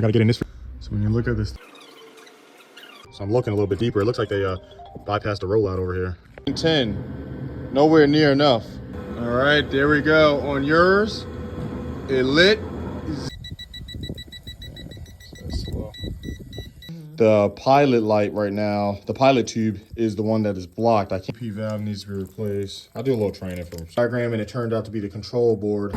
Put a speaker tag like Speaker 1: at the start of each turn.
Speaker 1: I gotta get in this. So when you look at this, so I'm looking a little bit deeper. It looks like they bypassed the rollout over here. 10, nowhere near enough. All right, there we go. On yours, it lit. The pilot light right now, the pilot tube is the one that is blocked. I can't. P valve needs to be replaced. I'll do a little training for him. Diagram, and it turned out to be the control board.